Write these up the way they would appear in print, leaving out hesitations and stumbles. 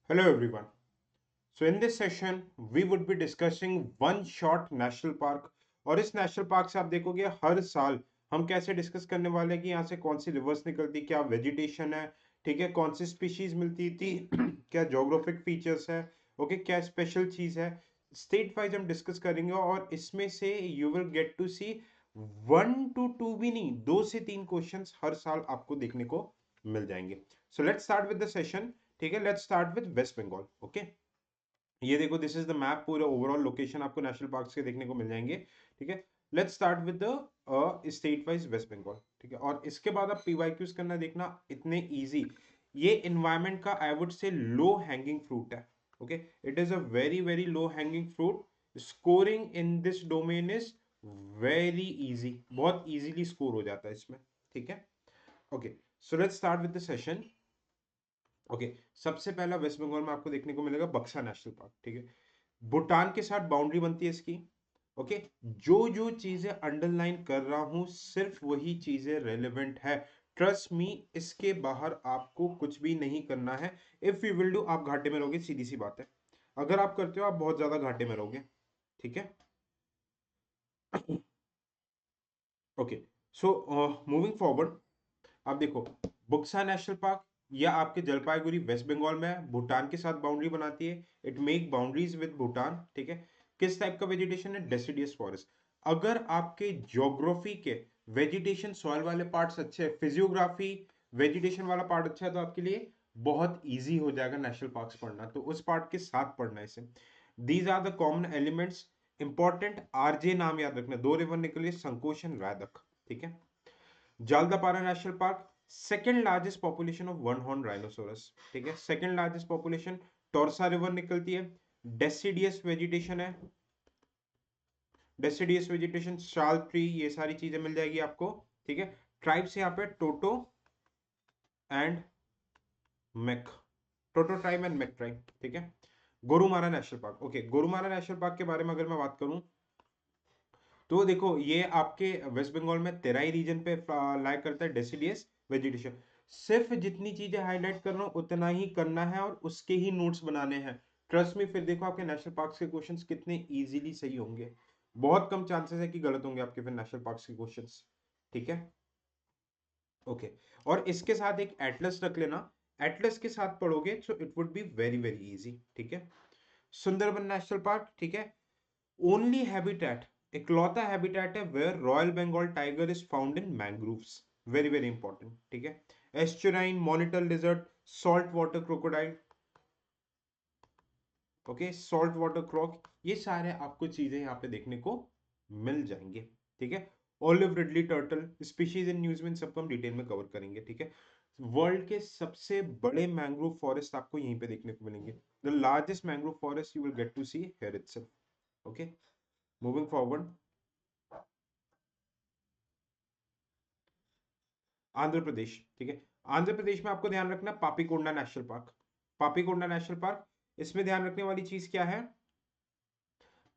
Hello everyone. So in this session we would be discussing one short national park और इस national park से आप देखोगे हर साल हम कैसे डिस्कस करने वाले हैं कि यहाँ से कौन सी रिवर्स निकलती, क्या वेजिटेशन है, ठीक है, कौन सी स्पीशीज मिलती थी, क्या जोग्राफिक फीचर्स है, ओके, क्या स्पेशल चीज है, स्टेट वाइज हम डिस्कस करेंगे और इसमें से you will get to see 1 to 2 भी नहीं, 2 से 3 क्वेश्चंस हर साल आपको देखने को मिल जाएंगे. So let's start with the session. ठीक है, let's start with West Bengal. Okay, ये देखो, दिस इज द मैप. पूरे ओवरऑल लोकेशन आपको नेशनल पार्क्स के देखने को मिल जाएंगे. ठीक है, let's start with the state wise West Bengal. ठीक है, और इसके बाद आप पीवाईक्यूज करना देखना, इतने इजी. ये इन्वायरमेंट का I would say low hanging fruit है. Okay, it is a very very low hanging fruit. Scoring in this domain is very easy, बहुत इजीली स्कोर हो जाता है इसमें. ठीक है, okay, so let's start with the session. Okay, सबसे पहला वेस्ट बंगाल में आपको देखने को मिलेगा बक्सा नेशनल पार्क. ठीक है, भूटान के साथ बाउंड्री बनती है इसकी. ओके, जो जो चीजें अंडरलाइन कर रहा हूं सिर्फ वही चीजें रेलेवेंट है. ट्रस्ट मी, इसके बाहर आपको कुछ भी नहीं करना है. इफ यू विल डू, आप घाटे में रहोगे, सीधी सी बात है. अगर आप करते हो आप बहुत ज्यादा घाटे में रहोगे. ठीक है, ओके, सो मूविंग फॉरवर्ड, आप देखो, बुक्सा नेशनल पार्क या आपके जलपाईगुड़ी वेस्ट बंगाल में है, भूटान के साथ बाउंड्री बनाती है. It make boundaries with Bhutan. ठीक है, किस टाइप का वेजिटेशन है? Deciduous forest. अगर आपके ज्योग्राफी के वेजिटेशन सॉइल वाले पार्ट्स अच्छे हैं, फिजियोग्राफी वेजिटेशन वाला पार्ट अच्छा है, तो आपके लिए बहुत इजी हो जाएगा नेशनल पार्क्स पढ़ना. तो उस पार्ट के साथ पढ़ना है इसे. These are the common elements. Important आरजे नाम याद रखना, दो रिवर निकली, संकोशन, वैदक. ठीक है, Jaldapara national park, second largest population of one horn rhinoceros. ठीक है, second largest population. Torsa river निकलती है. डेसिडियस वेजिटेशन है, डेसिडियस वेजिटेशन, शाल ट्री, ये सारी चीजें मिल जाएगी आपको. ठीक है, ट्राइब्स यहाँ पे Toto and Mech, Toto tribe and Mech tribe. ठीक है, Gorumara national park. Okay, Gorumara national park के बारे में अगर मैं बात करूं तो देखो, ये आपके वेस्ट बंगाल में तेराई रीजन पे लाइक करता है डेसिडियस वेजिटेशन. सिर्फ जितनी चीजें हाईलाइट कर रहा हूं उतना ही करना है और उसके ही नोट्स बनाने हैं. ट्रस्ट में, फिर देखो आपके नेशनल पार्क्स के क्वेश्चंस कितने इजीली सही होंगे. बहुत कम चांसेस है कि गलत होंगे आपके फिर नेशनल पार्क्स के क्वेश्चंस. ठीक है, ओके, और इसके साथ एक एटलस रख लेना. एटलस के साथ पढ़ोगे so it would be very very easy. ठीक है, सुंदरबन नेशनल पार्क. ठीक है, ओनली हैबिटेट, इकलौता हैबिटेट है where royal Bengal tiger is found in mangroves. Very very important. ठीक है, estuarine, monitor lizard, salt water crocodile. Okay, salt water croc, ये सारे आपको चीजें यहाँ पे देखने को मिल जाएंगे. ठीक है, olive ridley turtle, species in news में, सबको हम डिटेल में कवर करेंगे. ठीक है, वर्ल्ड के सबसे बड़े मैंग्रोव फॉरेस्ट आपको यहीं पे देखने को मिलेंगे. The largest mangrove forest you will get to see here itself. Okay, moving forward, Andhra Pradesh. ठीक है, आंध्र प्रदेश में आपको ध्यान रखना Papikonda national park. Papikonda national park, इसमें ध्यान रखने वाली चीज क्या है?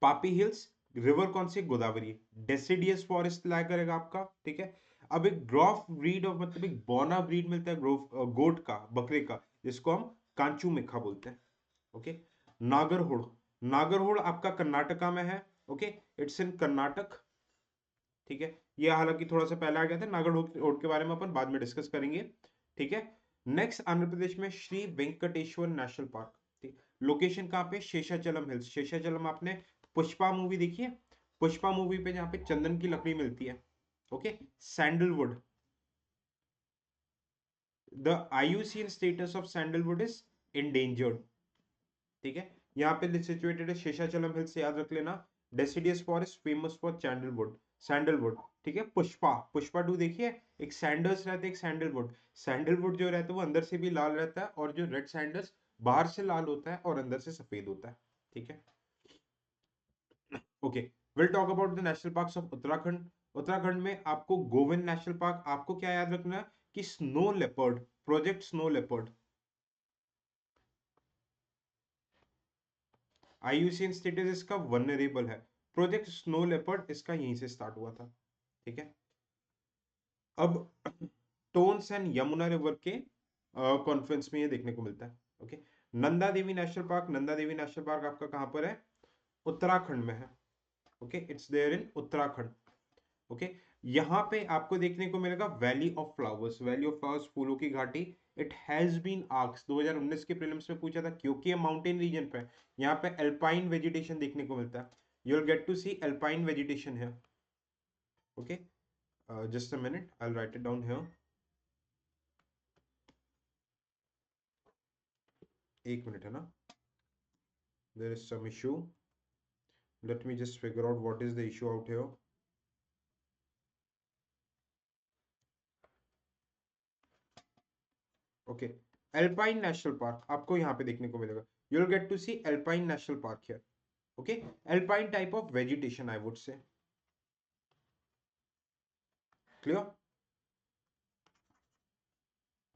पापी हिल्स, रिवर कौन सी? गोदावरी. डेसिडियस फॉरेस्ट लाया करेगा आपका. ठीक है, अब एक ड्रॉफ ब्रीड ऑफ, मतलब एक बॉना ब्रीड मिलता है गोट का, बकरे का, जिसको हम कांचू मेखा बोलते हैं. ओके, नागरहोड़. नागरहोड़ आपका कर्नाटका में है. Okay, it's in Karnataka. ठीक है, ये हालांकि थोड़ा सा पहले आ गया था, नागरहोड़ के बारे में अपन बाद में डिस्कस करेंगे. ठीक है, नेक्स्ट आंध्र प्रदेश में श्री वेंकटेश्वर नेशनल पार्क. ठीक, लोकेशन कहाँ पे? शेषाचलम हिल्स. शेषाचलम, आपने पुष्पा मूवी देखी है? पुष्पा मूवी पे जहाँ पे चंदन की लकड़ी मिलती है. Okay, sandalwood. The IUCN status of sandalwood is endangered. ठीक है, यहाँ पे सिचुएटेड है शेषाचलम हिल्स, याद रख लेना. Deciduous forest famous for sandalwood. Sandalwood. ठीक है, पुष्पा, पुष्पा टू देखिए, एक सैंडल्स रहते हैं, एक सैंडलवुड. सैंडलवुड जो रहता है वो अंदर से भी लाल रहता है, और जो रेड सैंडल्स बाहर से लाल होता है और अंदर से सफेद होता है. ठीक है, okay, will talk about the national parks of Uttarakhand. Uttarakhand में आपको गोविंद नेशनल पार्क, आपको क्या याद रखना है कि snow leopard, project snow leopard, IUCN status इसका वनरेबल है. प्रोजेक्ट स्नो लेपर्ड इसका यहीं से स्टार्ट हुआ था. ठीक है, अब टोन्स एंड यमुना रिवर के कॉन्फ्रेंस में ये देखने को मिलता है. Okay, Nanda Devi national park, Nanda Devi national park आपका कहां पर है? उत्तराखंड में है। Okay, it's there in Uttarakhand. Okay, यहाँ पे आपको देखने को मिलेगा valley of flowers, valley of flowers, फूलों की घाटी। इट हैज बीन आस्क्ड, 2019 के प्रीलिम्स में पूछा था, क्योंकि ये माउंटेन रीजन पे है, यहाँ पे अल्पाइन वेजिटेशन देखने को मिलता है। You will get to see alpine vegetation है। Okay, just a minute, I will write it down here. एक मिनट है ना, there is some issue, let me just figure out what is the issue out here. Okay, alpine national park आपको यहाँ पे देखने को मिलेगा। You will get to see alpine national park here. Okay, alpine type of vegetation I would say. Clear?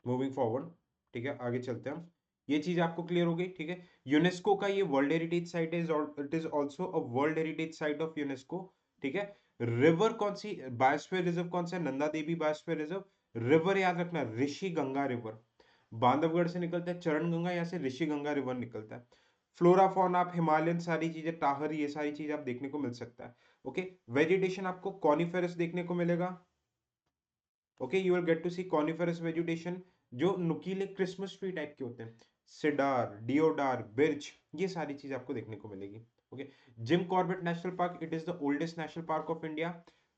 Moving forward, ठीक है, आगे चलते हैं हम। ये चीज आपको क्लियर हो गई, ठीक है। यूनेस्को का ये world heritage site is, it is also a world heritage site of UNESCO, ठीक है। रिवर कौन सी, बायोस्फीयर रिजर्व कौन सा है? Nanda Devi biosphere reserve. River याद रखना, ऋषि गंगा रिवर, बांधवगढ़ से निकलता है, चरण गंगा, यहाँ से ऋषि गंगा रिवर निकलता है। फ्लोरा फॉन आप हिमालयन सारी चीजें, टाहर, ये सारी चीज आप देखने को मिल सकता है। ओके, वेजिटेशन आपको कॉनिफेरस देखने को मिलेगा। Okay, you will get to see coniferous vegetation, जो नुकीले क्रिसमस ट्री टाइप के होते हैं। सिडार, डियोडार, बिर्च, ये सारी चीज आपको देखने को मिलेगी। Okay, Jim Corbett national park, it is the oldest national park of India,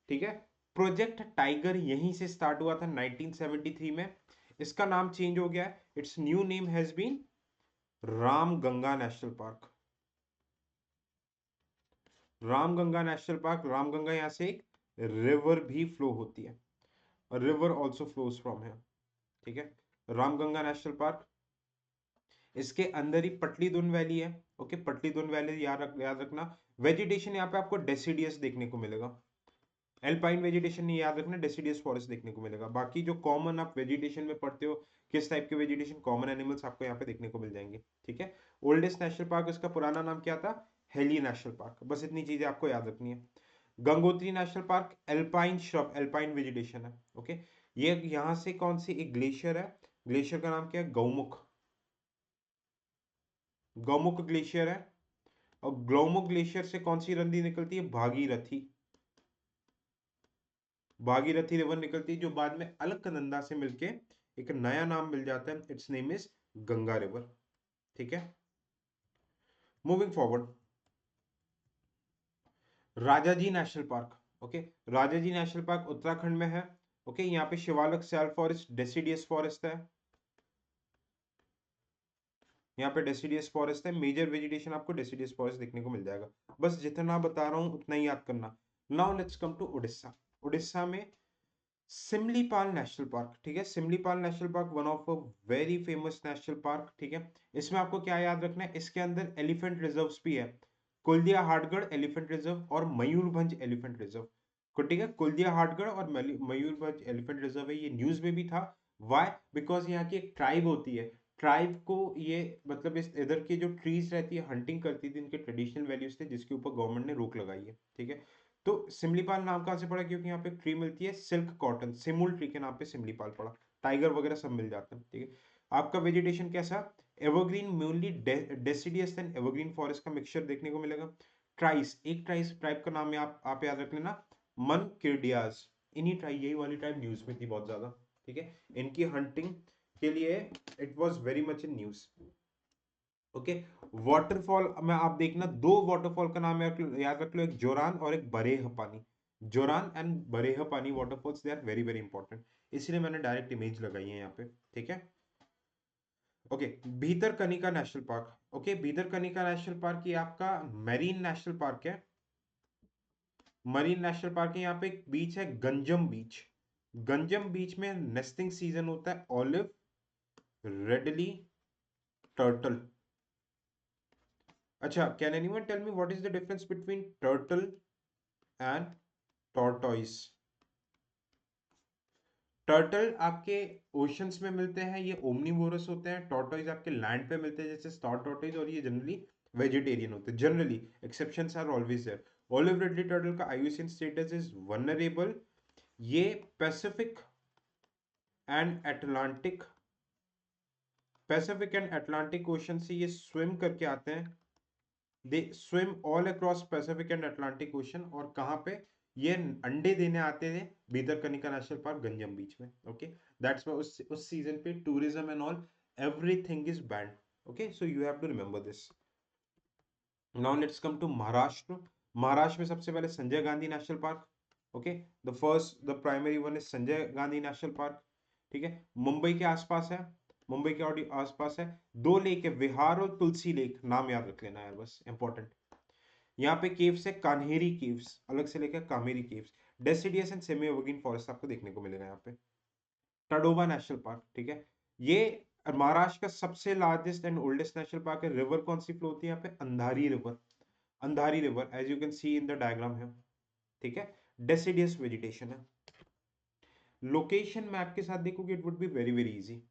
ठीक है। प्रोजेक्ट टाइगर यहीं से स्टार्ट हुआ था 1973 में। इसका नाम चेंज हो गया है, it's new name has been Ramganga national park. Ramganga national park, Ramganga यहां से एक रिवर भी फ्लो होती है, रिवर ऑल्सो फ्लोज फ्रॉम है, ठीक है। रामगंगा नेशनल पार्क, इसके अंदर ही पटली दुन वैली है। ओके, पटली दुन वैली याद रखना। वेजिटेशन यहाँ पे आपको डेसिडियस देखने को मिलेगा, एल्पाइन वेजिटेशन नहीं, याद रखना डेसिडियस फॉरेस्ट देखने को मिलेगा। बाकी जो कॉमन आप वेजिटेशन में पढ़ते हो, किस टाइप के वेजिटेशन, कॉमन एनिमल्स आपको यहाँ पे देखने को मिल जाएंगे, ठीक है। ओल्डेस्ट नेशनल पार्क, इसका पुराना नाम क्या था? Heli national park. बस इतनी चीजें आपको याद रखनी है। Gangotri national park, alpine shrub, alpine vegetation है। ओके, ये यहाँ से कौन सी एक ग्लेशियर है, ग्लेशियर का नाम क्या है? गौमुख, गौमुख ग्लेशियर है। और गौमुख ग्लेशियर से कौन सी नदी निकलती है? भागीरथी, भागीरथी रिवर निकलती है, जो बाद में अलकनंदा से मिलके एक नया नाम मिल जाता है, it's name is Ganga river, ठीक है। Moving forward, Rajaji national park. Okay, Rajaji national park Uttarakhand में है। ओके, यहाँ पे Shivalik sal forest, deciduous forest है, यहाँ पे डेसिडियस फॉरेस्ट है। मेजर वेजिटेशन आपको डेसिडियस फॉरेस्ट देखने को मिल जाएगा। बस जितना बता रहा हूँ उतना ही याद करना। Now let's come to Orissa. Orissa में सिमलीपाल नेशनल पार्क, ठीक है। Simlipal national park one of a very famous national park, ठीक है। इसमें आपको क्या याद रखना है? इसके अंदर एलिफेंट रिजर्व्स भी है, कुल्दिया हाटगढ़ एलिफेंट रिजर्व और मयूरभंज एलिफेंट रिजर्व, ठीक है। कुल्दिया हाटगढ़ और मयूरभंज एलिफेंट रिजर्व है, ये न्यूज में भी था। वाई? बिकॉज यहाँ की एक ट्राइब होती है, ट्राइब को ये मतलब इस इधर की जो ट्रीज रहती है हंटिंग करती थी, इनके ट्रेडिशनल वैल्यूज थे, जिसके ऊपर गवर्नमेंट ने रोक लगाई है, ठीक है। तो सिमलीपाल नाम कहाँ से पड़ा? क्योंकि यहाँ पे ट्री मिलती है सिल्क कॉटन, सिमुल ट्री के नाम पे सिमलीपाल पड़ा। टाइगर वगैरह सब मिल जाते हैं, ठीक है। आपका वेजिटेशन कैसा? Evergreen, mainly deciduous and evergreen forest का मिक्सचर देखने को मिलेगा। ट्राइस, एक ट्राइस ट्राइब का नाम है, आप याद रख लेना, मन किर्डियाज। इन्हीं ट्राइब, यही वाली ट्राइब न्यूज में थी बहुत ज्यादा, ठीक है। इनकी हंटिंग के लिए it was very much in news. Okay, waterfall में आप देखना, दो वाटरफॉल का नाम याद रख लो, एक जोरान और एक बरेह पानी। जोरान and Barehipani waterfalls, they are very very important, इसलिए मैंने डायरेक्ट इमेज लगाई है यहाँ पे, ठीक है। Okay, Bhitarkanika national park. Okay, Bhitarkanika national park ये आपका मैरीन नेशनल पार्क है, मरीन नेशनल पार्क है। यहाँ पे एक बीच है गंजम बीच, गंजम बीच में नेस्टिंग सीजन होता है ऑलिव, रेडली, टर्टल। अच्छा, can anyone tell me what is the difference between turtle and tortoise? Turtle आपके ओशंस में मिलते हैं, ये ओमनीवोरस होते हैं। टॉर्टोइस आपके लैंड पे मिलते हैं, जैसे स्टार टॉर्टोइस, और ये जनरली वेजिटेरियन होते हैं generally, exceptions are always there. Olive ridley turtle का आईयूसीएन स्टेटस इज वनरेबल, ये Pacific and Atlantic Pacific and Atlantic ocean से ये स्विम करके आते हैं, they swim all across Pacific and Atlantic ocean. और कहाँ पे ये अंडे देने आते थे? Bhitarkanika national park, Ganjam beach में। ओके, दैट्स व्हाई उस सीजन पे tourism and all everything is banned. Okay, so you have to remember this. Now let's come to Maharashtra. Maharashtra में सबसे पहले Sanjay Gandhi national park. Okay, the primary one is Sanjay Gandhi national park. ठीक है, मुंबई के आसपास है, मुंबई के और आसपास है। दो लेक है, विहार और तुलसी लेक, नाम याद रख लेना यार, बस इंपॉर्टेंट। यहाँ पे केव्स है, कान्हेरी केव्स अलग से लेकर Kameri caves. Deciduous and semi evergreen forest आपको देखने को मिलेगा यहाँ पे। टडोबा नेशनल पार्क, ठीक है, ये महाराष्ट्र का सबसे largest and oldest national park है। रिवर कौन सी फ्लो होती है यहाँ पे? Andhari river. Andhari river as you can see in the diagram है। ठीक है, डेसिडियस वेजिटेशन है। लोकेशन मैप के साथ देखोगे it would be very very easy.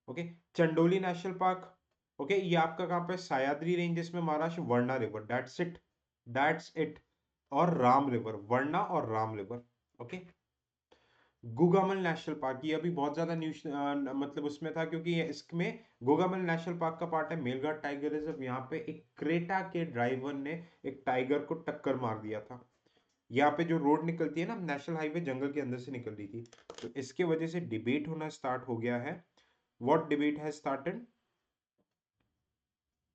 Okay, Chandoli national park. Okay, ये आपका कहां पे? सह्याद्री रेंजेस में Maharashtra. Warna river, that's it, that's it. और राम रिवर, वर्णा और Ram river. Okay, Gugamal national park, ये अभी बहुत ज्यादा न्यूज मतलब उसमें था, क्योंकि ये इसमें गुगामल नेशनल पार्क का पार्ट है मेलघाट टाइगर रिजर्व। यहाँ पे एक क्रेटा के ड्राइवर ने एक टाइगर को टक्कर मार दिया था। यहाँ पे जो रोड निकलती है ना, नेशनल हाईवे जंगल के अंदर से निकल रही थी, तो इसके वजह से डिबेट होना स्टार्ट हो गया है। What debate has started?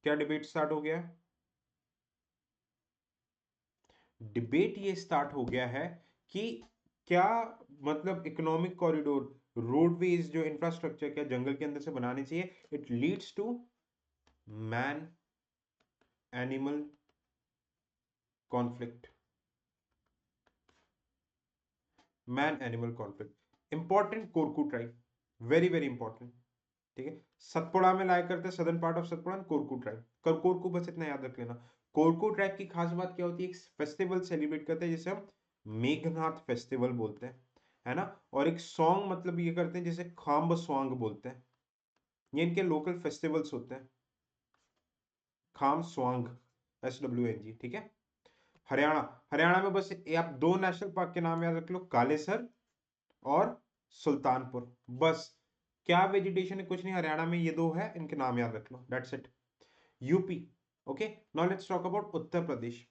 क्या डिबेट स्टार्ट हो गया है? डिबेट ये स्टार्ट हो गया है कि क्या मतलब इकोनॉमिक कॉरिडोर, रोडवेज, जो इंफ्रास्ट्रक्चर क्या जंगल के अंदर से बनाने चाहिए? It leads to man animal conflict. Man animal conflict important. Korku tribe, very very important. ठीक है, सतपुड़ा में लाया करते हैं, southern part of Satpura, Korku tribe. Korku बस इतना याद रख लेना। कोरकू ट्राइब की खास बात क्या होती है? एक फेस्टिवल सेलिब्रेट करते हैं जिसे हम मेघनाथ फेस्टिवल बोलते हैं, है ना। और एक सॉन्ग मतलब ये करते हैं जिसे खाम्ब स्वांग बोलते हैं। ये इनके लोकल फेस्टिवल्स होते हैं, खाम स्वांग, SWNG। ठीक है, हरियाणा। हरियाणा में बस ये आप दो नेशनल पार्क के नाम याद रख लो, कालेसर और सुल्तानपुर, बस। क्या वेजिटेशन है? कुछ नहीं, हरियाणा में ये दो है, इनके नाम याद रख लो, that's it. UP. Okay, now let's talk about Uttar Pradesh.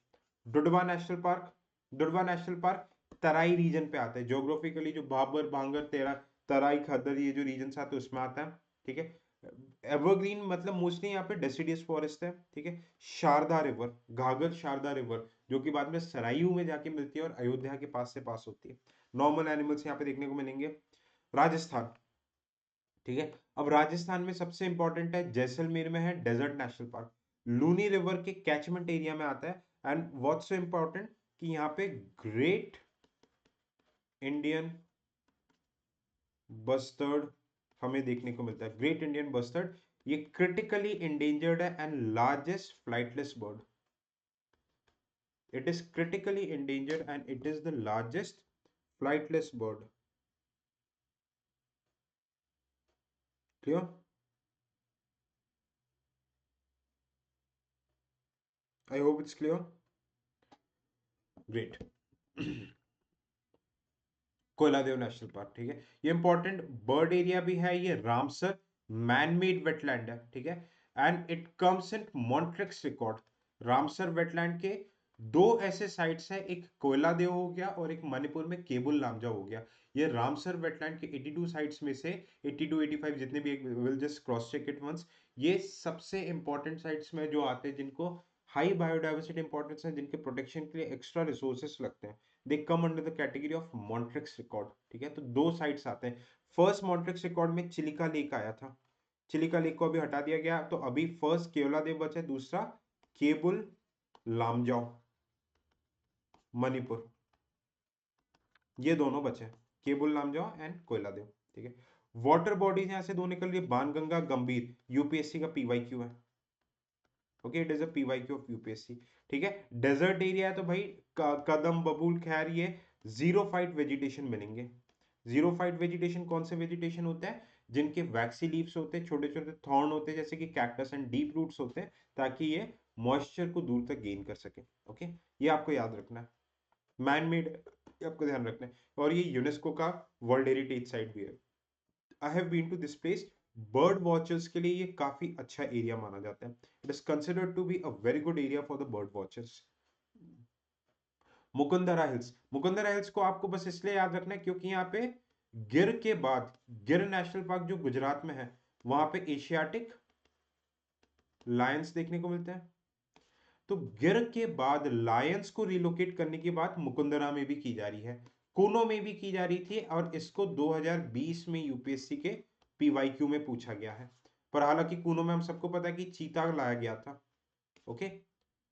Dudhwa national park. Dudhwa national park Terai region पे आता है, ज्योग्राफिकली जो भाबर भांगर तेरा तराई खदर ये जो रीजन आते हैं उसमें आता है। ठीक है, एवरग्रीन मतलब मोस्टली यहाँ पे डेसिडियस फॉरेस्ट है। ठीक है, शारदा रिवर, घाघर शारदा रिवर, जो कि बाद में सरायू में जाके मिलती है और अयोध्या के पास से पास होती है। नॉर्मल एनिमल्स यहाँ पे देखने को मिलेंगे। राजस्थान। ठीक है, अब राजस्थान में सबसे इंपॉर्टेंट है, जैसलमेर में है desert national park, Luni river के कैचमेंट एरिया में आता है। एंड व्हाट्स सो इंपॉर्टेंट कि यहाँ पे ग्रेट इंडियन बस्टर्ड हमें देखने को मिलता है। ग्रेट इंडियन बस्टर्ड, ये क्रिटिकली इंडेंजर्ड है and largest flightless bird. It is critically endangered and it is the largest flightless bird. Clear? I hope it's clear. Great. Keoladeo national park, ठीक है, ये इंपॉर्टेंट बर्ड एरिया भी है, ये Ramsar man made wetland है। ठीक है, and it comes in Montreux record. Ramsar wetland के दो ऐसे साइट्स हैं, एक कोयलादेव हो गया और एक मणिपुर में केबुल लामजा हो गया। ये रामसर वेटलैंड के 82 साइट्स में से 82 85 जितने भी, will just cross check it once, ये सबसे इंपॉर्टेंट साइट्स में जो आते हैं, जिनको हाई बायोडाइवर्सिटी इंपॉर्टेंस है, जिनके प्रोटेक्शन के लिए एक्स्ट्रा रिसोर्सेस लगते हैं, they come under the category of Montreux record. ठीक है, तो दो साइट्स आते हैं। फर्स्ट मॉन्ट्रिक्स रिकॉर्ड में चिलिका लेक आया था, चिलिका लेक को अभी हटा दिया गया, तो अभी फर्स्ट केवलादेव बचा है, दूसरा केबुल लामजाओ मणिपुर, ये दोनों बचे, केबुल लामजाओ एंड कोयलादेव। ठीक है, वाटर बॉडीज यहां से दो निकल रही है, बाणगंगा गंभीर, यूपीएससी का पीवाईक्यू है। Okay, it is a PYQ of UPSC. ठीक है, डेजर्ट एरिया है तो भाई कदम बबूल खैर ये जीरो फाइट वेजिटेशन मिलेंगे। जीरो फाइट वेजिटेशन कौन से वेजिटेशन होते हैं? जिनके वैक्सी लीव्स होते हैं, छोटे छोटे थॉर्न होते हैं, जैसे कि कैक्टस एंड डीप रूट्स होते हैं, ताकि ये मॉइस्चर को दूर तक गेन कर सके। ओके, ये आपको याद रखना है, मैन मेड आपको ध्यान रखना है। और ये यूनेस्को का वर्ल्ड हेरिटेज साइट भी है। I have been to this place, bird watchers के लिए ये काफी अच्छा एरिया माना जाता है। It is considered to be a very good area for the bird watchers. Mukundra hills, Mukundra hills को आपको बस इसलिए याद रखना है क्योंकि यहाँ पे गिर के बाद, गिर नेशनल पार्क जो गुजरात में है, वहां पे एशियाटिक लायंस देखने को मिलते हैं। तो गिर के बाद लायंस को रिलोकेट करने की बात मुकुंदरा में भी की जा रही है, कूनो में भी की जा रही थी, और इसको 2020 में यूपीएससी के पीवाईक्यू में पूछा गया है। पर हालांकि कूनो में हम सबको पता है कि चीता लाया गया था। Okay,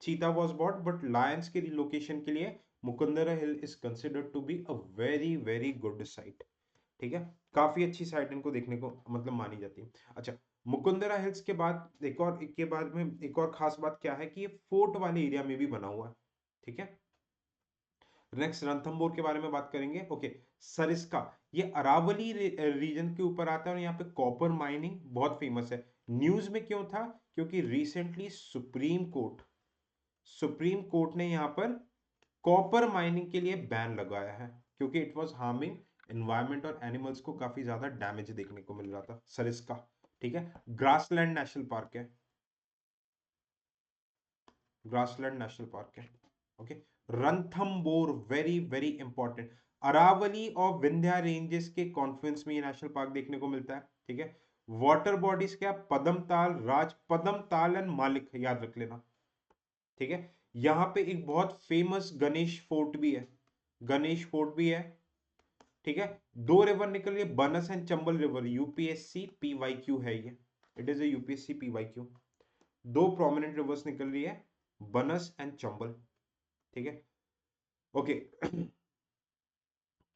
cheetah was bought, but lions के रिलोकेशन के लिए Mukundra hill is considered to be a very very good site. ठीक है, काफी अच्छी साइट इनको देखने को मतलब मानी जाती है। अच्छा, मुकुंदरा हिल्स के बाद एक बाद में एक और खास बात क्या है कि ये फोर्ट वाले एरिया में भी बना हुआ है। ठीक है, नेक्स्ट रणथंबोर के बारे में बात करेंगे। ओके, सरिस्का, ये अरावली रीजन के ऊपर आता है और यहाँ पे कॉपर माइनिंग बहुत फेमस है। न्यूज में क्यों था? क्योंकि रिसेंटली सुप्रीम कोर्ट ने यहाँ पर कॉपर माइनिंग के लिए बैन लगाया है, क्योंकि इट वाज हार्मिंग एनवायरमेंट और एनिमल्स को काफी ज्यादा डैमेज देखने को मिल रहा था सरिस्का। ठीक है, ग्रासलैंड नेशनल पार्क है, ग्रासलैंड नेशनल पार्क है। Okay, Ranthambore very very important, Aravalli और विंध्या रेंजेस के कॉन्फ्लुएंस में ये नेशनल पार्क देखने को मिलता है। ठीक है, वाटर बॉडीज क्या? पदमताल, पदमताल एंड मालिक, याद रख लेना। ठीक है, यहां पे एक बहुत फेमस गणेश फोर्ट भी है, गणेश फोर्ट भी है। ठीक है, दो रिवर निकल रही है, बनस and Chambal river, UPSC PYQ है ये, it is a UPSC PYQ. दो प्रोमिनेंट रिवर्स निकल रही है, बनस एंड चंबल। ठीक है, ओके।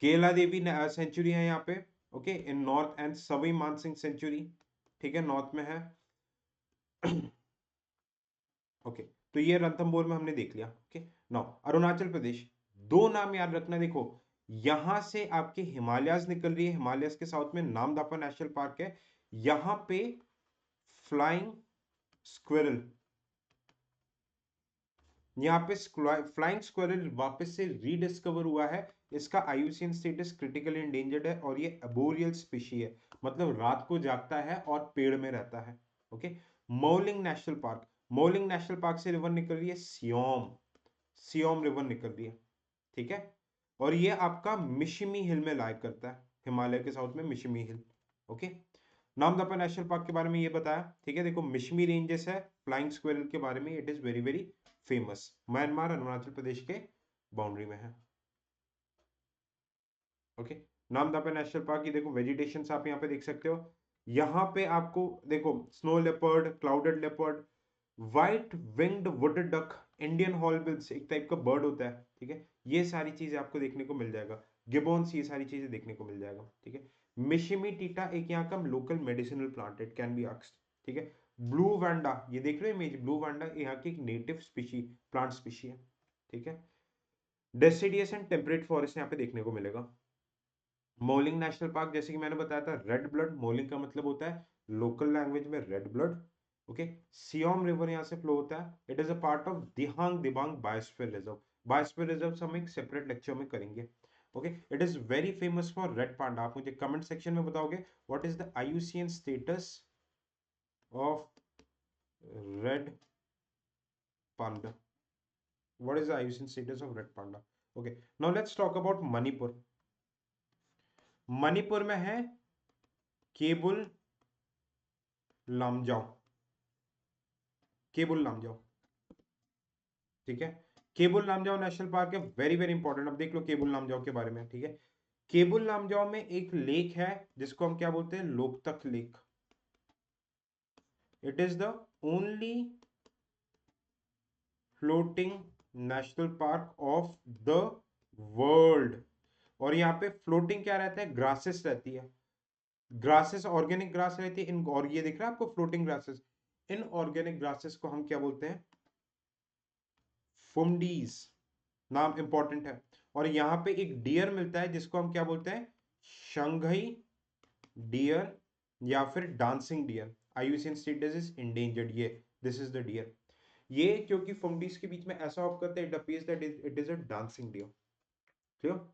केला देवी सेंचुरी है यहाँ पे, okay, in north, and Sawai Mansingh sanctuary, ठीक है, नॉर्थ में है। ओके, तो ये रणथंबोर में हमने देख लिया। ओके, नाउ अरुणाचल प्रदेश, दो नाम याद रखना। देखो, यहां से आपके हिमालयस निकल रही है, हिमालयस के साउथ में नामदाफा नेशनल पार्क है। यहां पे फ्लाइंग स्क्विरल, यहाँ पे फ्लाइंग स्क्विरल वापस से रीडिस्कवर हुआ है। इसका आईयूसीएन स्टेटस क्रिटिकल इंडेंजर्ड है, और ये अबोरियल स्पीशी है, मतलब रात को जागता है और पेड़ में रहता है। Okay, Mouling national park, Mouling national park से रिवर निकल रही है सियोम, सियोम रिवर निकल रही है। ठीक है, और ये आपका मिशिमी हिल में लाइक करता है, हिमालय के साउथ में Mishmi hill. Okay, Namdapha national park के बारे में ये बताया। ठीक है, देखो मिशमी रेंजेस है, फ्लाइंग स्क्वेरल के बारे में, it is very very famous, Myanmar Arunachal Pradesh के बाउंड्री में है। ओके, नामदफा नेशनल पार्क की देखो वेजिटेशन आप यहाँ पे देख सकते हो। यहाँ पे आपको देखो snow leopard, clouded leopard, white winged wooded duck, Indian hornbills एक टाइप का बर्ड होता है। ठीक है, ये सारी चीजें आपको देखने को मिल जाएगा, गिबॉन्स, ये सारी चीजें देखने को मिल जाएगा। ठीक है, मिशिमी टीटा एक यहाँ का local medicinal plant, it can be asked. ठीक है, ब्लू वांडा, ये देख रहे हो इमेज, ब्लू वांडा यहाँ की एक नेटिव स्पीशी, प्लांट स्पीशी है। ठीक है, डेसिडियस एंड टेम्परेट फॉरेस्ट यहाँ पे देखने को मिलेगा। मोलिंग नेशनल पार्क, जैसे कि मैंने बताया था, रेड ब्लड, मोलिंग का मतलब होता है लोकल लैंग्वेज में red blood. Okay, Siyom river यहाँ से फ्लो होता है, it is a part of Dihang Dibang biosphere reserve. Biosphere reserve हम एक सेपरेट लेक्चर में करेंगे। Okay, it is very famous for red panda. आप मुझे कमेंट सेक्शन में बताओगे what is the IUCN status of red panda, what is the IUCN status of red panda? Okay, now let's talk about Manipur. Manipur में है केबुल लामजाओ, केबुल लामजाओ। ठीक है, Keibul Lamjao national park है, very very important. अब देख लो केबुल लामजाओ के बारे में। ठीक है, केबुल लामजाओ में एक लेक है जिसको हम क्या बोलते हैं, Loktak lake. It is the only floating national park of the world. और यहाँ पे फ्लोटिंग क्या रहता है, ग्रासेस रहती है, ग्रासेस, ऑर्गेनिक ग्रास रहती है इन, और ये दिख रहा है आपको floating grasses, in organic grasses को हम क्या बोलते हैं, फुमडीज, नाम इंपॉर्टेंट है। और यहां पे एक डियर मिलता है जिसको हम क्या बोलते हैं, शंघई डियर या फिर dancing dear. IUCN status is endangered, ये दिस इज द डियर। ये क्योंकि फंगीज के बीच में ऐसा ऑफ करता है, it appears that it is a dancing deer. Clear?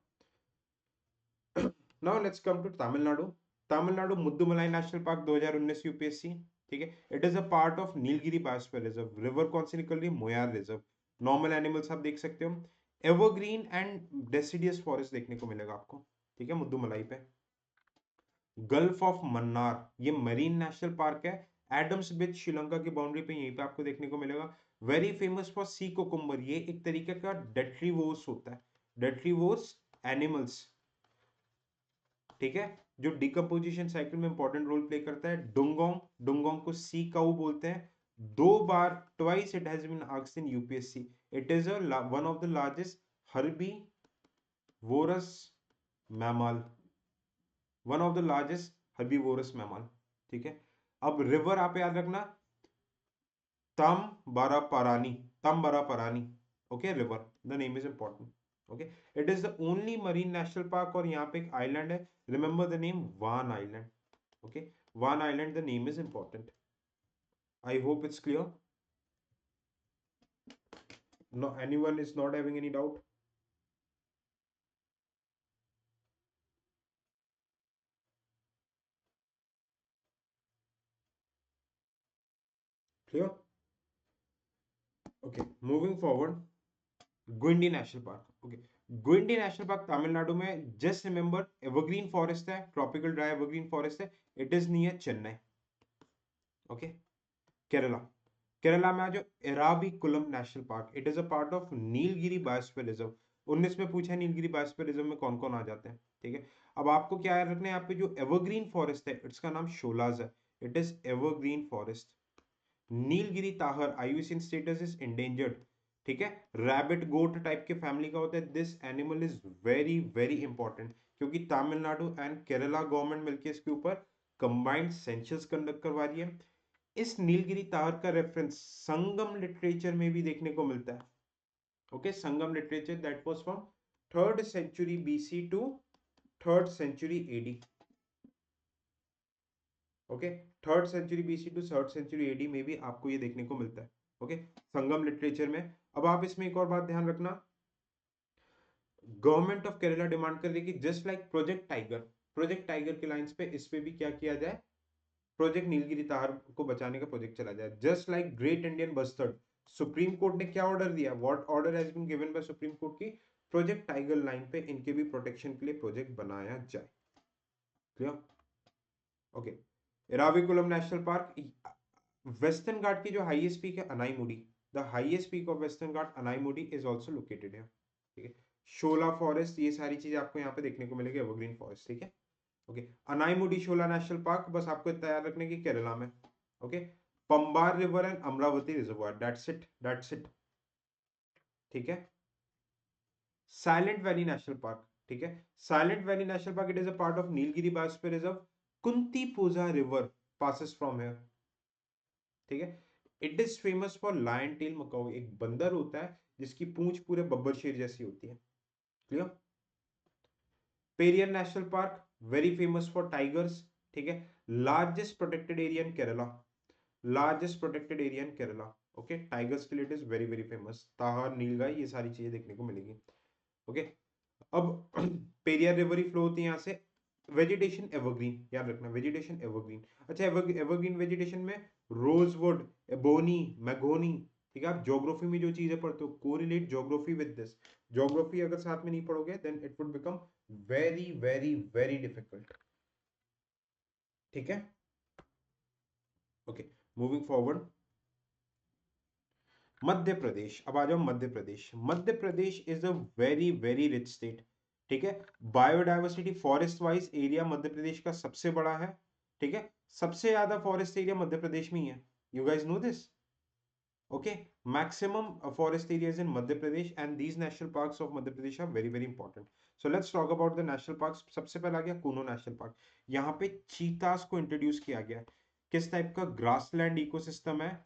Now let's come to Tamil Nadu. Tamil Nadu Mudumalai national park 2019 UPSC, ठीक है। It is a part of Nilgiri biosphere reserve. River कौन सी निकल रही है? मोयार रिजर्व। नॉर्मल एनिमल्स आप देख सकते हो, एवरग्रीन एंड डेसिडियस फॉरेस्ट देखने को मिलेगा आपको, ठीक है, मुद्दुमलाई पे। गल्फ ऑफ मन्नार, ये मरीन नेशनल पार्क है, एडम्स बीच श्रीलंका की बाउंड्री पे, यहीं पे आपको देखने को मिलेगा। Very famous for sea cucumber, ये एक तरीके का डेट्रीवोर्स होता है, डेट्रीवोर्स एनिमल्स, ठीक है, जो डिकम्पोजिशन साइकिल में इंपॉर्टेंट रोल प्ले करता है। डुंगोंग, डुंगोंग को सी काऊ बोलते हैं। दो बार, twice it has been asked in UPSC. It is one of the largest herbivorous mammal, one of the largest herbivorous mammal, ठीक है। अब रिवर आप याद रखना, Tamraparni, Tamraparni, okay, river, the name is important, okay. It is the only marine national park, और यहाँ पे एक आइलैंड है, remember the name, Van island, okay, one island, the name is important. I hope it's clear. No, anyone is not having any doubt? Clear? Okay, moving forward, Guindi National Park, okay. Guindi National Park Tamil Nadu में, just remember evergreen forest है, tropical dry evergreen forest है, it is near Chennai, okay. Kerala, Kerala में जो Eravikulam national park, it is a part of Nilgiri biosphere reserve. 19 में पूछा है Nilgiri biosphere reserve में कौन कौन आ जाते हैं, ठीक है। अब आपको क्या याद रखना है, यहाँ पे जो एवरग्रीन फॉरेस्ट है, इसका नाम शोलाज है, it is evergreen forest. Nilgiri tahr IUCN status is endangered, ठीक है, रैबिट गोट टाइप के फैमिली का होता है। This animal is very very important, क्योंकि तमिलनाडु एंड केरला गवर्नमेंट मिलकर इसके ऊपर कंबाइंड सेंसस कंडक्ट करवा रही है। इस नीलगिरी तार का रेफरेंस संगम लिटरेचर में भी देखने को मिलता है, okay. Sangam literature that was from 3rd century BC to 3rd century AD, okay. 3rd century BC to 3rd century AD में भी आपको ये देखने को मिलता है, ओके, संगम लिटरेचर में। अब आप इसमें एक और बात ध्यान रखना, गवर्नमेंट ऑफ केरला डिमांड कर रही है कि just like project tiger, project tiger के लाइंस पे इस पे भी क्या किया जाए, प्रोजेक्ट नीलगिरी तार को बचाने का प्रोजेक्ट चला जाए, just like great Indian bustard. Supreme court ने क्या ऑर्डर दिया, what order has been given by supreme court की, प्रोजेक्ट टाइगर लाइन पे इनके भी प्रोटेक्शन के लिए प्रोजेक्ट बनाया जाए, clear, okay. Eravikulam national park, western Ghat की जो हाईएस्ट पीक है Anamudi, the highest peak of western Ghat Anamudi is also located here, ठीक है। शोला फॉरेस्ट, ये सारी चीजें आपको यहाँ पे देखने को मिलेगी, एवरग्रीन फॉरेस्ट, ठीक है, okay. Anamudi shola national park, बस आपको इतना याद रखने की केरला में, okay. Pambar river and Amaravati reservoir, that's it, that's it, ठीक है। साइलेंट वैली नेशनल पार्क, ठीक है, silent valley national park, it is a part of Nilgiri biosphere reserve. Kunthipuzha river passes from here, ठीक है। It is famous for lion tail macaque, एक बंदर होता है जिसकी पूंछ पूरे बब्बर शेर जैसी होती है, clear. Periyar national park, very famous for tigers, ठीक है। Largest protected area in Kerala, largest protected area in Kerala, okay. Tigers के लिए it is very very famous, tahr, nilgai, ये सारी चीजें देखने को मिलेगी, ओके। अब पेरियार रिवर ही फ्लो होती है यहाँ से। वेजिटेशन एवरग्रीन, याद रखना, वेजिटेशन एवरग्रीन, अच्छा। एवरग्रीन वेजिटेशन में रोजवुड, एबोनी, मैगोनी, ठीक है। आप ज्योग्राफी में जो चीजें पढ़ते हो, correlate geography with this, geography अगर साथ में नहीं पढ़ोगे then it would become very very very difficult, ठीक है, okay. Moving forward, Madhya Pradesh, अब आ जाओ Madhya Pradesh. Madhya Pradesh is a very very rich state, ठीक है। Biodiversity forest wise area Madhya Pradesh का सबसे बड़ा है, ठीक है। सबसे ज्यादा फॉरेस्ट एरिया मध्य प्रदेश में ही है, you guys know this, okay. Maximum forest areas in Madhya Pradesh, and these national parks of Madhya Pradesh are very very important. So let's talk about the national parks. सबसे पहला आ गया कूनो नेशनल पार्क, यहाँ पे चीतास को इंट्रोड्यूस किया गया है। किस टाइप का ग्रासलैंड इकोसिस्टम है,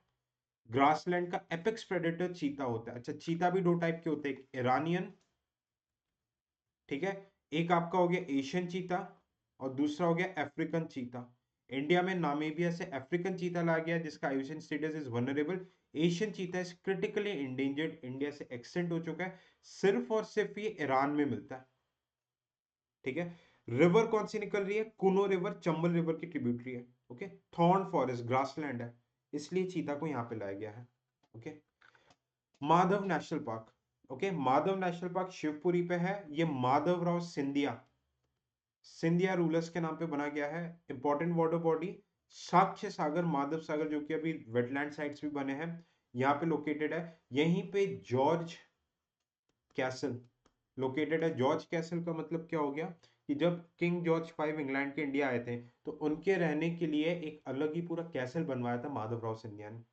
ग्रासलैंड का एपेक्स प्रेडेटर चीता होता है। अच्छा, चीता भी दो टाइप के होते हैं, एक इरानियन, ठीक है, एक आपका हो गया एशियन चीता, और दूसरा हो गया अफ्रीकन चीता। इंडिया में नामीबिया से अफ्रीकन चीता लाया गया जिसका IUCN status is vulnerable. Asian चीता इज क्रिटिकली इंडेंजर्ड, इंडिया से एक्सटेंट हो चुका है, सिर्फ और सिर्फ ये ईरान में मिलता है, ठीक है। रिवर कौन सी निकल रही है? कुनो रिवर चंबल रिवर की ट्रिब्यूटरी है। ओके, थॉर्न फॉरेस्ट ग्रासलैंड है, इसलिए चीता को यहाँ पे लाया गया है। Okay, Madhav national park. Okay, Madhav national park Shivpuri पे है। ये माधवराव सिंधिया रूलर्स के नाम पे बना गया है। इंपॉर्टेंट वाटर बॉडी साक्ष्य सागर, माधव सागर, जो कि अभी वेटलैंड साइट्स भी बने हैं, यहाँ पे लोकेटेड है। यहीं पे जॉर्ज कैसल लोकेटेड है। जॉर्ज कैसल का मतलब क्या हो गया कि जब किंग जॉर्ज 5 इंग्लैंड के इंडिया आए थे तो उनके रहने के लिए एक अलग ही पूरा कैसल बनवाया था माधवराव सिंधिया ने।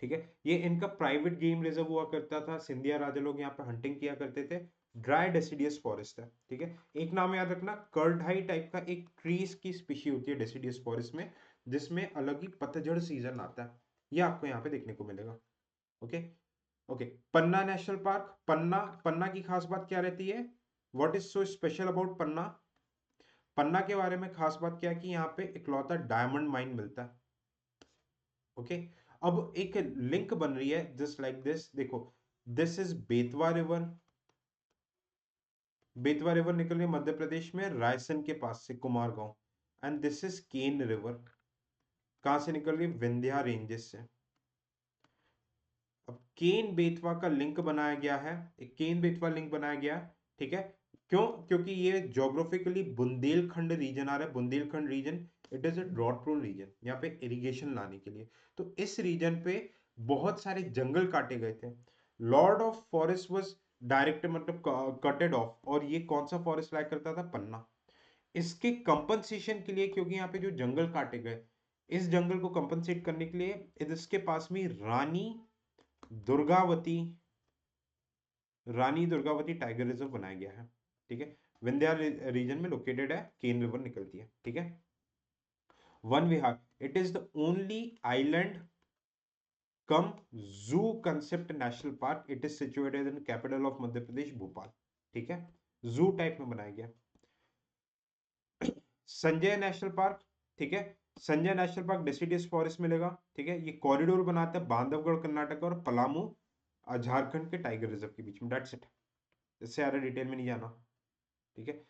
ठीक है, ये इनका प्राइवेट गेम रिजर्व हुआ करता था। सिंधिया राजा लोग यहाँ पे हंटिंग किया करते थे। ड्राई डेसिडियस फॉरेस्ट है। ठीक है, एक नाम याद रखना, कर्डाई टाइप का एक ट्रीज की स्पीशी होती है डेसिडियस फॉरेस्ट में, जिसमें अलग ही पतझड़ सीजन आता है। ये आपको यहाँ पे देखने को मिलेगा। Okay. Okay, Panna national park. Panna, Panna की खास बात क्या रहती है? What is so special about Panna? Panna के बारे में खास बात क्या है कि यहाँ पे इकलौता डायमंड माइन मिलता है। ओके, अब एक लिंक बन रही है जस्ट लाइक दिस, देखो, this is Betwa river. Betwa river निकल रही है मध्य प्रदेश में रायसन के पास से, Kumargaon. And this is Ken river, कहां से निकल रही है? विंध्या रेंजेस से। अब केन बेतवा का लिंक बनाया गया है, एक केन बेतवा लिंक बनाया गया। ठीक है, क्यों? क्योंकि ये ज्योग्राफिकली बुंदेलखंड रीजन आ रहा है। Bundelkhand region, it is a drought prone region, यहाँ पे इरिगेशन लाने के लिए। तो इस रीजन पे बहुत सारे जंगल काटे गए थे। Lord of forest was direct, मतलब कटेड ऑफ। और ये कौन सा फॉरेस्ट लाया करता था? पन्ना। इसके कंपनसेशन के लिए, क्योंकि यहाँ पे जो जंगल काटे गए, इस जंगल को कंपनसेट करने के लिए इसके पास में दुर्गावती रानी दुर्गावती टाइगर रिजर्व बनाया गया है। ठीक है, विंध्या रीजन में लोकेटेड है, केन रिवर निकलती है। ठीक है, Van Vihar, it is the only island cum zoo concept national park. It is situated in capital of Madhya Pradesh Bhopal. ठीक है, जू टाइप में बनाया गया। Sanjay national park. ठीक है, Sanjay national park deciduous forest मिलेगा। ठीक है, ये कॉरिडोर बनाता है बांधवगढ़ कर्नाटक और पलामू झारखंड के टाइगर रिजर्व के बीच में। दैट्स इट, इससे ज्यादा डिटेल में नहीं जाना। ठीक है,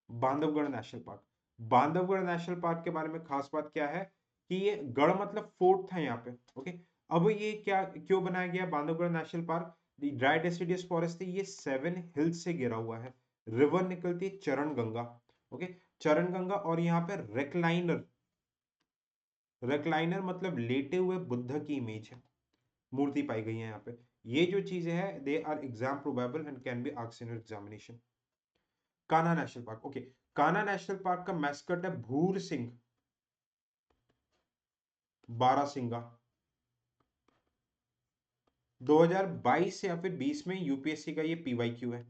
Bandhavgarh national park. Bandhavgarh national park के बारे में खास बात क्या है कि ये गढ़ मतलब फोर्ट था यहाँ पे। ओके, अब ये क्या क्यों बनाया गया Bandhavgarh national park? Dry deciduous forest है, ये 7 हिल्स से घिरा हुआ है। रिवर निकलती है चरण गंगा। ओके, चरण गंगा। और यहाँ पे रेक्लाइनर, रेक्लाइनर मतलब लेटे हुए बुद्ध की इमेज है, मूर्ति पाई गई है यहाँ पे। ये जो चीजें हैं they are exam probable and can be asked in examination. Kanha national park. Okay, Kanha national park का मैस्कट है भूर सिंह बारासिंगा। 2022 से या फिर 20 में यूपीएससी का ये पीवाईक्यू है।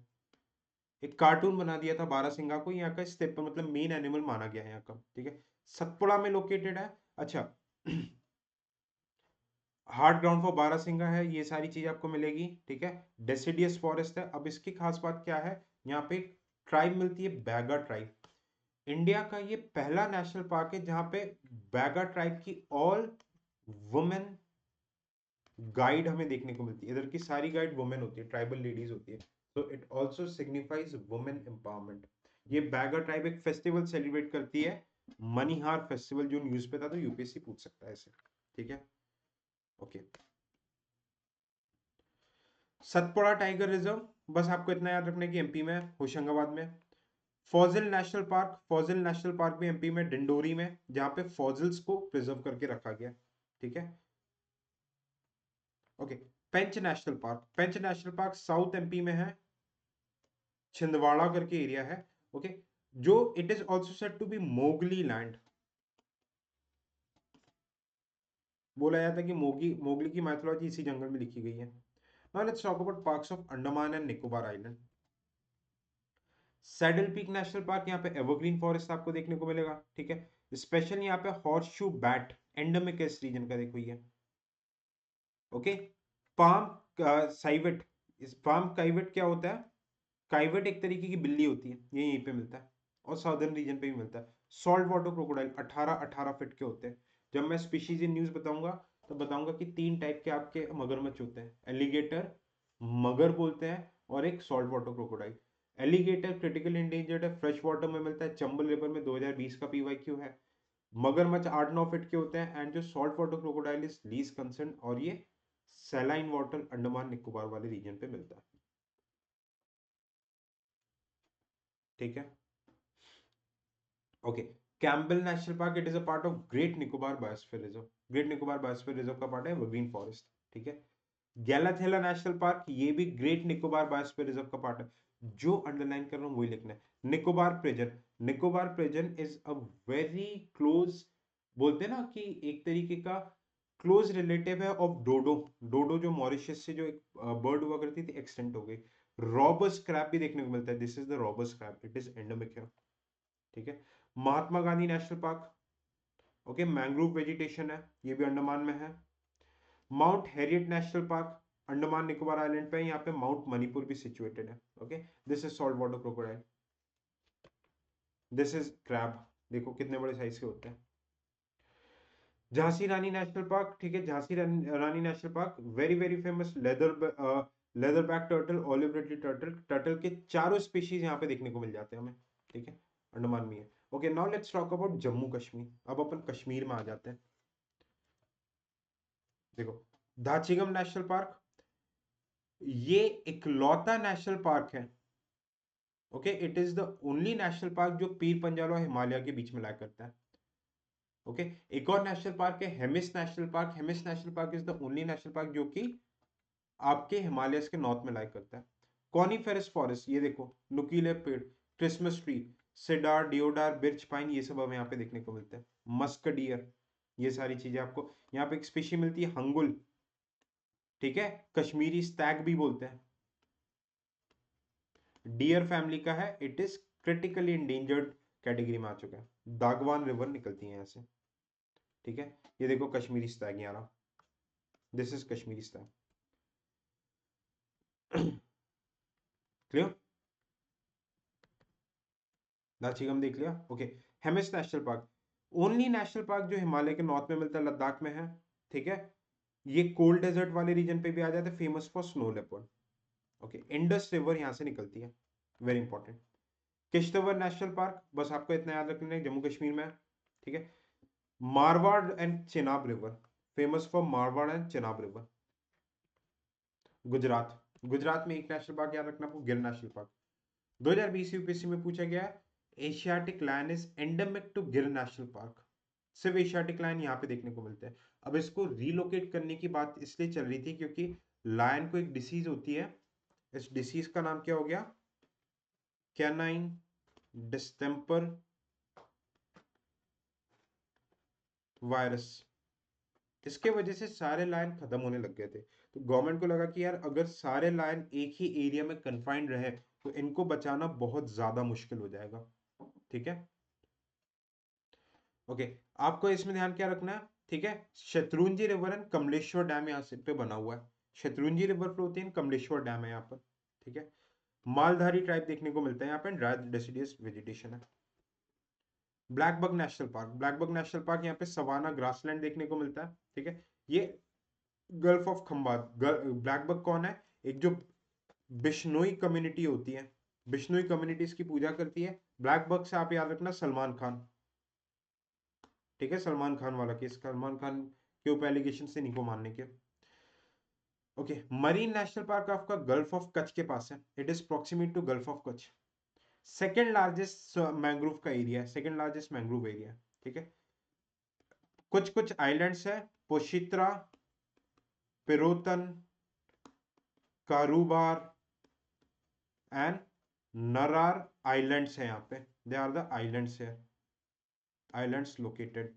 एक कार्टून बना दिया था बारासिंगा को, यहाँ का स्टेप मतलब मेन एनिमल माना गया है यहाँ का। ठीक है, सतपुड़ा में लोकेटेड है। अच्छा, हार्ड ग्राउंड फॉर बारासिंगा है, ये सारी चीज आपको मिलेगी। ठीक है, डेसिडियस फॉरेस्ट है। अब इसकी खास बात क्या है, यहाँ पे ट्राइब मिलती है, बैगा ट्राइब। इंडिया का ये पहला नेशनल पार्क है जहां पे बैगा ट्राइब की ऑल वुमेन गाइड हमें देखने को मिलती है। इधर की सारी गाइड वुमेन होती है, ट्राइबल लेडीज होती है। तो it also signifies women empowerment. ये बैगा ट्राइब एक फेस्टिवल सेलिब्रेट करती है, मनीहार फेस्टिवल, जो न्यूज पे था, तो यूपीएससी पूछ सकता है इसे। ठीक है, ओके। सतपुड़ा टाइगर रिजर्व, बस आपको इतना याद रखना है कि एमपी में, होशंगाबाद में। Fossil national park, fossil national park भी एमपी में, डिंडोरी में, जहां पे फॉजिल्स को प्रिजर्व करके रखा गया। ठीक है, okay. Pench national park, Pench national park south MP में है, छिंदवाड़ा करके एरिया है। ओके, जो it is also said to be Mowgli land. बोला जाता है कि मोगली की माइथोलॉजी इसी जंगल में लिखी गई है। Now let's talk about parks of Andaman and Nicobar island. Saddle peak national park, यहाँ पे एवरग्रीन फॉरेस्ट आपको देखने को मिलेगा। ठीक है, स्पेशल यहाँ पे हॉर्स शू बैट एंडेमिक है इस रीजन का, देखो ये। ओके, पाम साइवेट, इस पाम काइवेट क्या होता है? काइवेट एक तरीके की बिल्ली होती है, ये यहीं पे मिलता है और साउदर्न रीजन पे भी मिलता है। सॉल्ट वाटर क्रोकोडाइल 18-18 फीट के होते हैं। जब मैं स्पीशीज इन न्यूज बताऊंगा तो बताऊंगा कि 3 टाइप के आपके मगरमच्छ होते हैं, एलिगेटर, मगर बोलते हैं, और एक salt water crocodile. Alligator critical endangered है, फ्रेश वाटर में मिलता है, चंबल रिवर में 2020 का पीवाईक्यू है। मगरमच्छ 8-9 फीट के होते हैं, एंड जो salt water crocodile is least concern, और ये सैलाइन वाटर अंडमान निकोबार वाले रीजन पे मिलता है। ठीक है, okay. Campbell national park, it is a part of great Nicobar biosphere reserve. Great Nicobar biosphere reserve का पार्ट है एवरग्रीन फॉरेस्ट। ठीक है, गैलाथेला नेशनल पार्क, ये भी ग्रेट निकोबार बायोस्फीयर रिजर्व का पार्ट है। जो अंडरलाइन कर रहा हूं वही लिखना है। Nicobar pigeon, Nicobar pigeon is a very close, बोलते हैं ना कि एक तरीके का क्लोज रिलेटिव है ऑफ डोडो। डोडो जो मॉरिशस से जो एक बर्ड हुआ करती थी, एक्सटेंट हो गई। रॉबस क्रैब भी देखने को मिलता है, this is the robbers crab, it is endemic है। ठीक है, Mahatma Gandhi national park, okay, mangrove vegetation है, ये भी अंडमान में है। Mount Harriet national park, Andaman Nicobar island पे, यहाँ पे माउंट मणिपुर भी सिचुएटेड है। Okay, this is salt water crocodile, this is crab, देखो कितने बड़े साइज के होते हैं। झांसी रानी नेशनल पार्क, ठीक है, Jhansi Rani national park, very very famous, leatherback turtle, olive ridley turtle, turtle के चारों स्पीशीज यहाँ पे देखने को मिल जाते हैं हमें। ठीक है, अंडमान में है। Okay, now let's talk about Jammu Kashmir. अब अपन कश्मीर में आ जाते हैं। देखो, धाचीगम नेशनल पार्क, ये इकलौता नेशनल पार्क है, okay, it is the only national park जो पीर पंजाल और हिमालय के बीच में ला करता है। ओके, एक और नेशनल पार्क है Hemis national park. Hemis national park is the only national park जो कि आपके हिमालयस के नॉर्थ में लाई करता है। कॉनीफेरस फॉरेस्ट, ये देखो, नुकीले पेड़, Christmas tree, cedar, deodar, birch pine, ये सब हमें यहाँ पे देखने को मिलते हैं। मस्क डियर, ये सारी चीजें आपको यहाँ पे एक स्पीशी मिलती है, हंगुल। ठीक है, कश्मीरी स्टैग भी बोलते हैं, डियर फैमिली का है, it is critically endangered category में आ चुका है। दागवान रिवर निकलती है यहाँ से। ठीक है, ये देखो कश्मीरी स्टैग यहाँ, this is Kashmiri Stag. Clear, Dachigam देख लिया। Okay, Hemis national park, only national park जो हिमालय के नॉर्थ में मिलता है, लद्दाख में है। ठीक है, ये कोल्ड डेजर्ट वाले रीजन पे भी आ जाता है, famous for snow leopard. Okay, Indus river यहाँ से निकलती है, very important. Kishtwar national park, बस आपको इतना याद रखना है, जम्मू कश्मीर में है। ठीक है, Marwar and Chenab river, famous for Marwar and Chenab river. Gujarat, Gujarat में एक नेशनल पार्क याद रखना आपको, गिर नेशनल पार्क। 2020 यूपीएससी में पूछा गया, Asiatic lion is endemic to Gir national park. सिर्फ एशियाटिक लायन यहाँ पे देखने को मिलते हैं। अब इसको रीलोकेट करने की बात इसलिए चल रही थी क्योंकि लायन को एक डिसीज होती है, इस डिसीज का नाम क्या हो गया, कैनाइन डिस्टेंपर वायरस। इसके वजह से सारे लायन खत्म होने लग गए थे, तो गवर्नमेंट को लगा कि यार अगर सारे लायन एक ही एरिया में कन्फाइंड रहे तो इनको बचाना बहुत ज्यादा मुश्किल हो जाएगा। ठीक है, ओके, आपको इसमें ध्यान क्या रखना है, ठीक है, शत्रुंजी रिवर एंड कमलेश्वर डैम यहाँ से पे बना हुआ है। शत्रुंजी रिवर फ्लो होती है, कमलेश्वर डैम है यहाँ पर। ठीक है, मालधारी ट्राइब देखने को मिलता है यहाँ पे, ड्राई डेसिडियस वेजिटेशन है। Black buck national park, black buck national park, यहाँ पे सवाना ग्रासलैंड देखने को मिलता है। ठीक है, ये gulf of Khambhat, black buck कौन है, एक जो बिश्नोई कम्युनिटी होती है, बिश्नोई कम्युनिटी इसकी पूजा करती है। ब्लैक बक से आप याद रखना सलमान खान। ठीक है, सलमान खान वाला केस, सलमान खान के ऊपर एलिगेशन से इनको मारने के। ओके, मरीन नेशनल पार्क आपका गल्फ ऑफ कच्छ के पास है, it is proximate to gulf of Kutch. Second largest mangrove का एरिया है, सेकेंड लार्जेस्ट मैंग्रोव एरिया। ठीक है, कुछ कुछ आइलैंड्स है, पोशित्रा, पिरोतन, कारूबार एंड नरार आइलैंड्स है यहाँ पे, दे आर द आइलैंड्स है, islands located,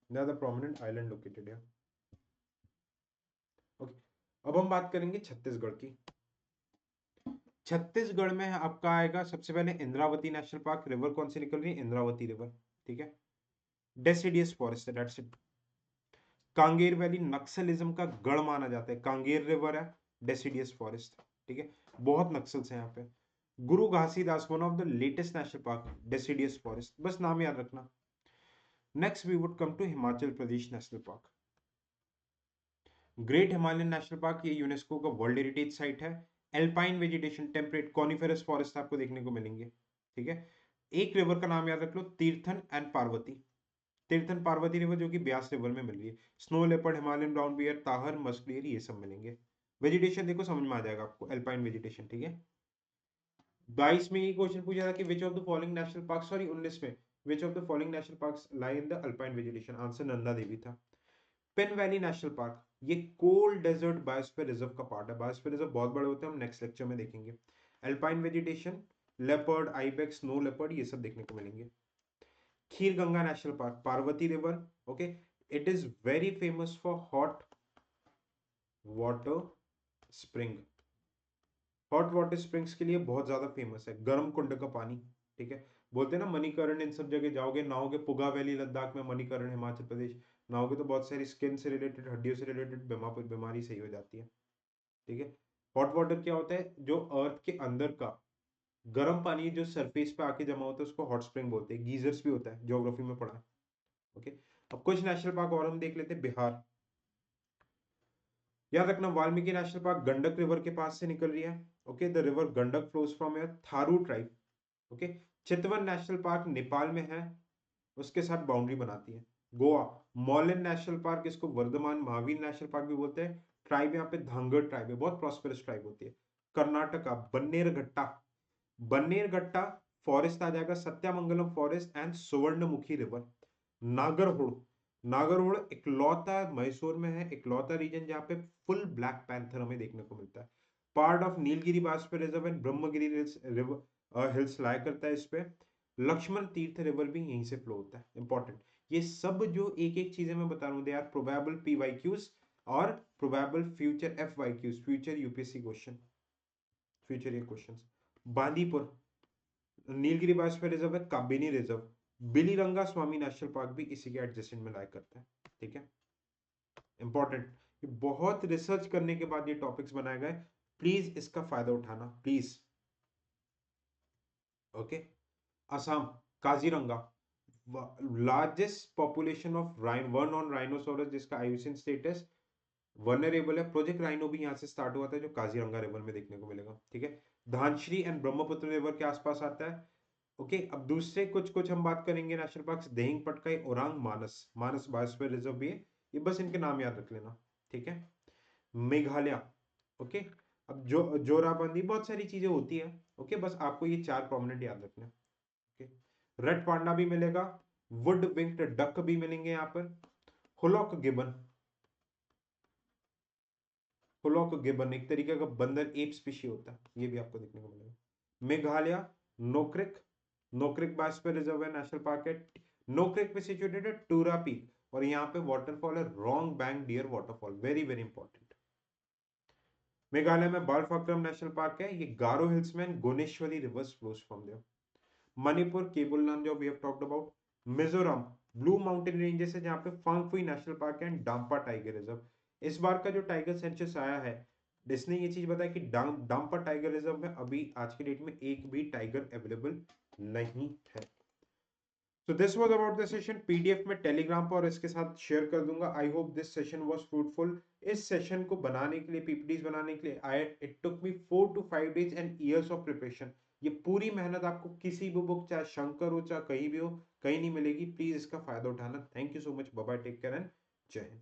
they are the prominent island located है। ओके, अब हम बात करेंगे छत्तीसगढ़ की। छत्तीसगढ़ में आपका आएगा सबसे पहले इंद्रावती नेशनल पार्क, रिवर कौन सी निकल रही है, इंद्रावती रिवर। ठीक है, डेसिडियस फॉरेस्ट है, that's it. Kanger valley naxalism का गढ़ माना जाता है, कांगेर रिवर है, डेसिडियस फॉरेस्ट। ठीक है, बहुत नक्सल्स हैं यहाँ पे। Guru Ghasidas, one of the latest national park, deciduous forest, बस नाम याद रखना। Next we would come to Himachal Pradesh national park, great Himalayan national park, ये यूनेस्को का वर्ल्ड हेरिटेज साइट है, alpine vegetation, temperate coniferous forest आपको देखने को मिलेंगे, ठीक है। एक रिवर का नाम याद रख लो, तीर्थन एंड पार्वती। तीर्थन पार्वती रिवर जो कि ब्यास रिवर में मिल रही है। Snow leopard, Himalayan brown bear, tahr, musk deer, ये सब मिलेंगे। वेजिटेशन देखो समझ में आ जाएगा आपको, एल्पाइन वेजिटेशन, ठीक है। 22 में ये क्वेश्चन पूछा था कि which of the following national park, sorry 19 में, which of the following national parks lie in the alpine vegetation, answer Nanda Devi था। पेन वैली नेशनल पार्क, ये कोल्ड डेजर्ट बायोस्फीयर रिजर्व का पार्ट है। बायोस्फीयर रिजर्व बहुत बड़े होते हैं, हम नेक्स्ट लेक्चर में देखेंगे। Alpine vegetation, leopard, ibex, snow leopard, ये सब देखने को मिलेंगे। Kheer Ganga national park, Parvati river, okay, it is very famous for hot water spring. Hot water springs के लिए बहुत ज्यादा फेमस है, गर्म कुंड का पानी, ठीक है। बोलते हैं ना मणिकरण, इन सब जगह जाओगे, नहाओगे, पुगा वैली लद्दाख में, मणिकरण हिमाचल प्रदेश, नहाओगे तो बहुत सारी स्किन से रिलेटेड, हड्डियों से रिलेटेड बीमारी सही हो जाती है, ठीक है। हॉट वाटर क्या होता है, जो अर्थ के अंदर का गर्म पानी जो सरफेस पे आके जमा होता है उसको हॉट स्प्रिंग बोलते हैं। गीजर्स भी होता है, ज्योग्राफी में पढ़ा है, ओके। अब कुछ नेशनल पार्क और हम देख लेते हैं। बिहार, याद रखना Valmiki national park Gandak river के पास से निकल रही है, okay. The river Gandak flows from your Tharu tribe, okay. Chitwan national park Nepal में है, उसके साथ बाउंड्री बनाती है। गोवा, मॉलन नेशनल पार्क, इसको वर्धमान महावीर नेशनल पार्क भी बोलते हैं। ट्राइब यहाँ पे धांगड़ ट्राइब है, बहुत प्रॉस्पेरस ट्राइब होती है। कर्नाटका, बन्नेरघट्टा, बन्नेरघट्टा फॉरेस्ट आ जाएगा, Sathyamangalam forest and Suvarnamukhi river. नागरहोड़, नागरहोड़ इकलौता मैसूर में है, इकलौता रीजन जहाँ पे फुल ब्लैक पैंथर हमें देखने को मिलता है। Part of Nilgiri biosphere reserve and Brahmagiri hills लाया करता है इस पे। लक्ष्मण तीर्थ रिवर भी यहीं से फ्लो होता है, इंपॉर्टेंट। ये सब जो एक एक चीजें मैं बता रहा हूँ, दे आर प्रोबेबल पीवाईक्यूज और probable future FYQs, future UPSC question, future ये questions. Bandipur, Nilgiri biosphere reserve है, Kabini reserve. Biliranga Swamy national park भी इसी के एडजेसेंट में लाया करता है, ठीक है। इंपॉर्टेंट, बहुत रिसर्च करने के बाद ये टॉपिक्स बनाए गए, प्लीज इसका फायदा उठाना please, okay. Assam, Kaziranga, largest population of one on rhinoceros, जिसका आयुसिन स्टेटस वनरेबल है। प्रोजेक्ट राइनो भी यहाँ से स्टार्ट हुआ था, जो काजीरंगा रिवर में देखने को मिलेगा, ठीक है। धानश्री एंड ब्रह्मपुत्र रिवर के आसपास आता है, ओके। अब दूसरे कुछ कुछ हम बात करेंगे नेशनल पार्क, देहिंग पटकाई, ओरांग, मानस, मानस बायोस्फीयर रिजर्व भी है, ये बस इनके नाम याद रख लेना, ठीक है। मेघालय, ओके। अब जो जोराबंदी, बहुत सारी चीजें होती है, ओके, बस आपको ये चार प्रोमिनेंट याद रखना है, ओके। रेड पांडा भी मिलेगा, वुड विंग्ड डक भी मिलेंगे यहाँ पर। हुलॉक गिबन, हुलॉक गिबन एक तरीके का बंदर एप स्पीशी होता है, ये भी आपको देखने को मिलेगा। मेघालय, नोक्रिक, नोक्रिक बायोस्फीयर रिजर्व है, नेशनल पार्क है। नोक्रिक पे सिचुएटेड है टूरा पीक, और यहाँ पे वाटरफॉल है Rongbang Dare waterfall, very very important. Meghalaya में बालफाक्रम नेशनल पार्क है, ये गारो हिल्स में Ganeshwari rivers flows from there. Manipur, Keibul Lamjao we have talked about. Mizoram, blue mountain ranges है जहाँ पे फांगफुई नेशनल पार्क है एंड डांपा टाइगर रिजर्व। इस बार का जो टाइगर सेंसस आया है, जिसने ये चीज बताया कि डांपा टाइगर रिजर्व में अभी आज के डेट में एक भी टाइगर अवेलेबल नहीं है। So this was about the session, PDF में टेलीग्राम पर और इसके साथ शेयर कर दूंगा। I hope this session was fruitful. इस सेशन को बनाने के लिए, पीपीटीज बनाने के लिए I it took me 4 to 5 days and years of preparation. ये पूरी मेहनत आपको किसी भी बुक, चाहे शंकर हो चाहे कहीं भी हो, कहीं नहीं मिलेगी। प्लीज इसका फायदा उठाना। Thank you so much, bye bye, take care and जय हिंद।